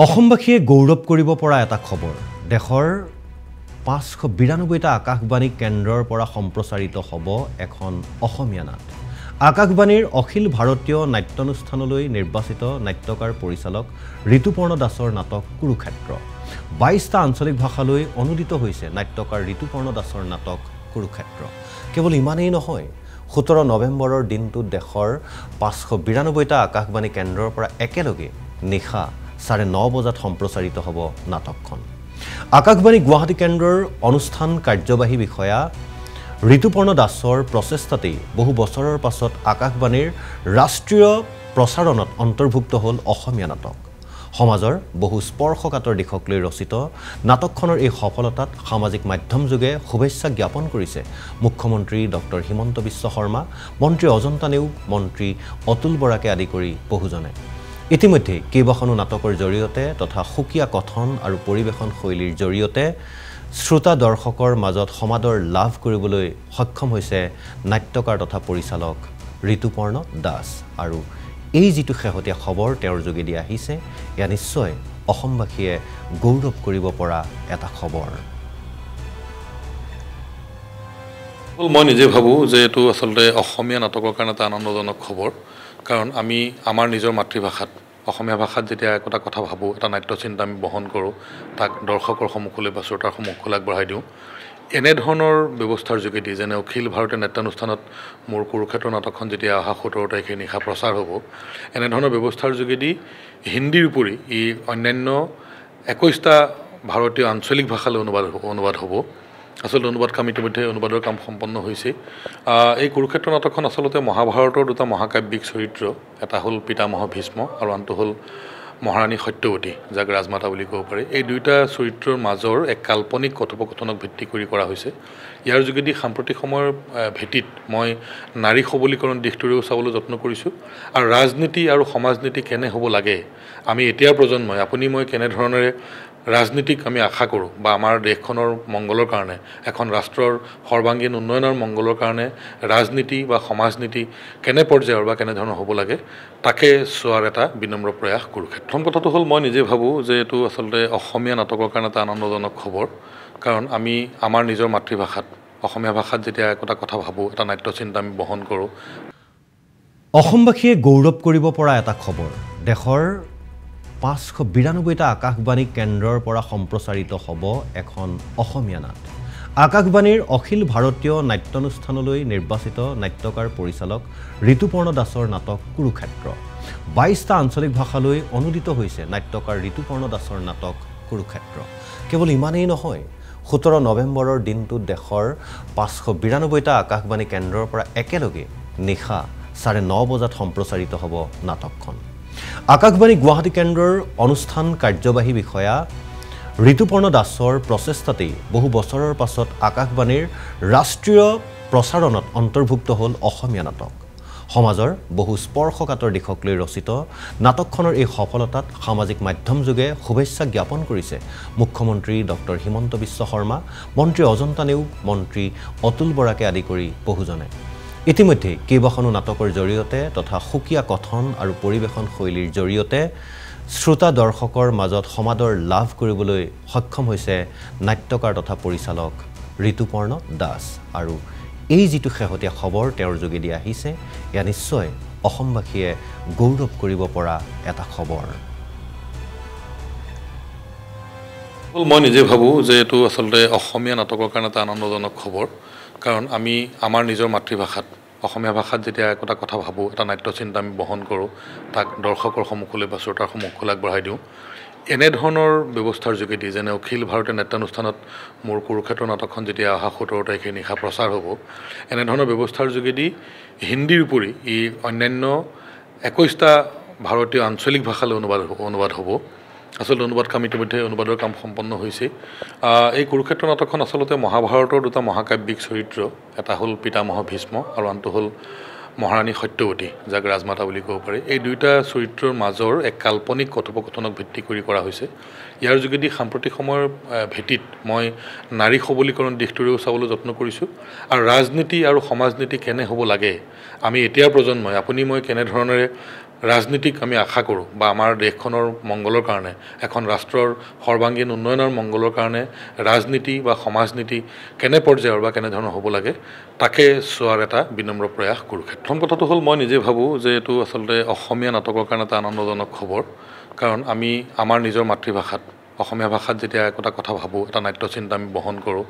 অসমবাসীয়ে গৌৰৱ কৰিব পৰা এটা খবৰ দেশৰ 592টা আকাশবাণী কেন্দ্ৰৰ পৰা সম্প্ৰচাৰিত হ'ব এখন অসমীয়া নাট আকাশবাণীৰ অখিল ভাৰতীয় নাট্যানুষ্ঠানলৈ নিৰ্বাচিত নাট্যকাৰ পৰিচালক ঋতুপৰ্ণ দাসৰ নাটক কুৰুক্ষেত্ৰ 22টা আঞ্চলিক ভাষালৈ অনুদিত হৈছে নাট্যকাৰ ঋতুপৰ্ণ দাসৰ নাটক কুৰুক্ষেত্ৰ কেৱল ইমানেই নহয় 17 নৱেম্বৰৰ দিনটোত দেশৰ 592টা আকাশবাণী কেন্দ্ৰৰ পৰা একেলগে নিশা 9:30 বজাত সম্প্ৰচাৰিত হ'ব নাটকখন আকাশবাণী গুৱাহাটী কেন্দ্ৰৰ অনুষ্ঠান কাৰ্যবাহী বিষয়া ঋতুপৰ্ণ দাসৰ প্ৰচেষ্টাতেই বহু বছৰৰ পাছত আকাশবাণীৰ ৰাষ্ট্ৰীয় প্ৰচাৰণত অন্তৰ্ভুক্ত হ'ল অসমীয়া নাটক সমাজৰ বহু স্পৰ্শকাতৰ দিশক লৈ ৰচিত নাটকখনৰ এই সফলতাত সামাজিক মাধ্যম যোগে শুভেচ্ছা জ্ঞাপন কৰিছে মুখ্যমন্ত্ৰী ডক্টৰ হিমন্ত বিশ্ব শৰ্মা মন্ত্ৰী অজন্তা নেওগ মন্ত্ৰী অতুল বৰাকে আদি কৰি বহুজনে ইতিমধ্যে কেইবাখনো নাটকৰ জৰিয়তে তথা সুকীয়া কথন আৰু পৰিবেশন শৈলীৰ জৰিয়তে শ্ৰোতা দৰ্শকৰ মাজত সমাদৰ লাভ কৰিবলৈ সক্ষম হৈছে নাট্যকাৰ তথা পৰিচালক ঋতুপৰ্ণ দাস আৰু এই যিটো শেহতীয়া খবৰ তেওঁৰ যোগেদি আহিছে এয়া নিশ্চয় অসমবাসীয়ে গৌৰৱ কৰিব পৰা এটা খবৰ মই নিজে ভাবো যে এটো আসলে অসমীয়া নাটকৰ কাৰণে এটা আনন্দজনক খবৰ কাৰণ আমি আমাৰ নিজৰ মাতৃভাষাত অসমীয়া ভাষাত যেতিয়া একটা কথা ভাবো এটা নাট্য চিন্তা আমি বহন কৰোঁ তাক দৰ্শকৰ সন্মুখলৈ বা শ্ৰোতাৰ সন্মুখলৈ আগবঢ়াই দিওঁ এনে ধৰণৰ ব্যৱস্থাৰ যোগেদি যেনে অখিল ভাৰতীয় নাট্যানুষ্ঠানত মোৰ কুৰুক্ষেত্ৰ নাটকখন যেতিয়া অহা 17 তাৰিখে নিশা প্ৰচাৰ হ'ব এনে ধৰণৰ ব্যৱস্থাৰ যোগেদি হিন্দীৰ উপৰি ই অন্যান্য 21টা ভাৰতীয় আঞ্চলিক ভাষালৈ অনুবাদ হ'ব আসলে অনুবাদ কাম ইতিমধ্যে অনুবাদৰ কাম সম্পন্ন হৈছে এই কুৰুক্ষেত্ৰ নাটকখন আসলতে মহাভাৰতৰ দুটা মহাকাব্যিক চৰিত্ৰ এটা হ'ল পিতামহ ভীষ্ম আৰু আনটো হ'ল মহাৰাণী সত্যৱতী যাক ৰাজমাতা বুলি ক'ব পাৰি এই দুইটা চৰিত্ৰৰ মাজৰ এক কাল্পনিক কথোপকথনক ভিত্তি কৰি কৰা হৈছে ইয়াৰ যোগেদি সাম্প্ৰতিক সময়ৰ ভেটিত মই নাৰী সবলীকৰণ দিশটোৰেও চাবলৈ যত্ন কৰিছোঁ আৰু ৰাজনীতি আৰু সমাজনীতি কেনে হ'ব লাগে আমি এতিয়াৰ প্ৰজন্মই আপুনি মই কেনে ধৰণেৰে ৰাজনীতিক আমি আশা কৰোঁ বা আমাৰ দেশখনৰ মংগলৰ কাৰণে এখন ৰাষ্ট্ৰৰ সৰ্বাংগীন উন্নয়নৰ মংগলৰ কাৰণে ৰাজনীতি বা সমাজনীতি কেনে পৰ্যায়ৰ বা কেনে ধৰণৰ হ'ব লাগে তাকে চোৱাৰ এটা বিনম্ৰ প্ৰয়াস কুৰুক্ষেত্ৰ প্ৰথম কথাটো হ'ল মই নিজে ভাবোঁ যে এটো আসলতে অসমীয়া নাটকৰ কাৰণে এটা আনন্দজনক খবৰ কাৰণ আমি আমাৰ নিজৰ মাতৃভাষাত অসমীয়া ভাষাত যেতিয়া একটা কথা ভাবো এটা নাট্য চিন্তা আমি বহন কৰোঁ অসমবাসীয়ে গৌৰৱ কৰিব পৰা এটা খবৰ দেশৰ 592টা আকাশবাণী কেন্দ্ৰৰ পৰা সম্প্ৰচাৰিত হ'ব এখন অসমীয়া নাট আকাশবাণীৰ অখিল ভাৰতীয় নাট্যানুষ্ঠানলৈ নিৰ্বাচিত নাট্যকাৰ পৰিচালক ঋতুপৰ্ণ দাসৰ নাটক কুৰুক্ষেত্ৰ 22টা আঞ্চলিক ভাষালৈ অনুদিত হৈছে নাট্যকাৰ ঋতুপৰ্ণ দাসৰ নাটক কুৰুক্ষেত্ৰ কেৱল ইমানেই নহয় 17 নৱেম্বৰৰ দিনটোত দেশৰ 592টা আকাশবাণী কেন্দ্ৰৰ পৰা একেলগে নিশা 9:30 বজাত সম্প্ৰচাৰিত হ'ব নাটকখন আকাশবাণী গুৱাহাটী কেন্দ্ৰৰ অনুষ্ঠান কাৰ্যবাহী বিষয়া ঋতুপৰ্ণ দাসৰ প্ৰচেষ্টাতেই বহু বছৰৰ পাছত আকাশবাণীৰ ৰাষ্ট্ৰীয় প্ৰচাৰণত অন্তৰ্ভুক্ত হ'ল অসমীয়া নাটক সমাজৰ বহু স্পৰ্শকাতৰ দিশক লৈ ৰচিত নাটকখনৰ এই সফলতাত সামাজিক মাধ্যম যোগে শুভেচ্ছা জ্ঞাপন কৰিছে মুখ্যমন্ত্ৰী ডক্টৰ হিমন্ত বিশ্ব শৰ্মা মন্ত্ৰী অজন্তা নেওগ মন্ত্ৰী অতুল বৰাকে আদি কৰি বহুজনে ইতিমধ্যে কেইবাখনো নাটকৰ জৰিয়তে তথা সুকীয়া কথন আৰু পৰিবেশন শৈলীৰ জৰিয়তে শ্ৰোতা দৰ্শকৰ মাজত সমাদৰ লাভ কৰিবলৈ সক্ষম হৈছে নাট্যকাৰ তথা পৰিচালক ঋতুপৰ্ণ দাস আৰু এই যিটো শেহতীয়া খবৰ তেওঁৰ যোগেদি আহিছে এয়া নিশ্চয় অসমবাসীয়ে গৌৰৱ কৰিব পৰা এটা খবৰ মই নিজে ভাবোঁ যে এটো আসলতে অসমীয়া নাটকৰ কাৰণে এটা আনন্দজনক খবৰ কাৰণ আমি আমাৰ নিজৰ মাতৃভাষাত অসমীয়া ভাষাত যেতিয়া একটা কথা ভাবো এটা নাট্য চিন্তা আমি বহন কৰোঁ তাক দৰ্শকৰ সন্মুখলৈ বা শ্ৰোতাৰ সন্মুখলৈ আগবঢ়াই দিওঁ এনে ধৰণৰ ব্যৱস্থাৰ যোগেদি যেনে অখিল ভাৰতীয় নাট্যানুষ্ঠানত মোৰ কুৰুক্ষেত্ৰ নাটকখন যেতিয়া অহা 17 তাৰিখে নিশা প্ৰচাৰ হ'ব এনে ধৰণৰ ব্যৱস্থাৰ যোগেদি হিন্দীৰ উপৰি ই অন্যান্য 21টা ভাৰতীয় আঞ্চলিক ভাষালৈ অনুবাদ হ'ব আসলে অনুবাদ কাম ইতিমধ্যে অনুবাদৰ কাম সম্পন্ন হৈছে এই কুৰুক্ষেত্ৰ নাটকখন আসলতে মহাভাৰতৰ দুটা মহাকাব্যিক চৰিত্ৰ এটা হ'ল পিতামহ ভীষ্ম আৰু আনটো হ'ল মহাৰাণী সত্যৱতী যাক ৰাজমাতা বুলি ক'ব পাৰি এই দুইটা চৰিত্ৰৰ মাজৰ এক কাল্পনিক কথোপকথনক ভিত্তি কৰি কৰা হৈছে ইয়াৰ যোগেদি সাম্প্ৰতিক সময়ৰ ভেটিত মই নাৰী সবলীকৰণ দিশটোৰেও চাবলৈ যত্ন কৰিছোঁ আৰু ৰাজনীতি আৰু সমাজনীতি কেনে হ'ব লাগে আমি এতিয়াৰ প্ৰজন্মই আপুনি মই কেনে ধৰণেৰে ৰাজনীতিক আমি আশা কৰোঁ বা আমাৰ দেশখনৰ মংগলৰ কাৰণে এখন ৰাষ্ট্ৰৰ সৰ্বাংগীন উন্নয়নৰ মংগলৰ কাৰণে ৰাজনীতি বা সমাজনীতি কেনে পৰ্যায়ৰ বা কেনেধৰণৰ হ'ব লাগে তাকে চোৱাৰ এটা বিনম্ৰ প্ৰয়াস কুৰুক্ষেত্ৰ। প্ৰথম কথাটো হ'ল মই নিজে ভাবোঁ যে এইটো আচলতে অসমীয়া নাটকৰ কাৰণে এটা আনন্দজনক খবৰ, কাৰণ আমি আমাৰ নিজৰ মাতৃভাষাত অসমীয়া ভাষাত যেতিয়া একোটা কথা ভাবোঁ, এটা নাট্যচিন্তা আমি বহন কৰোঁ,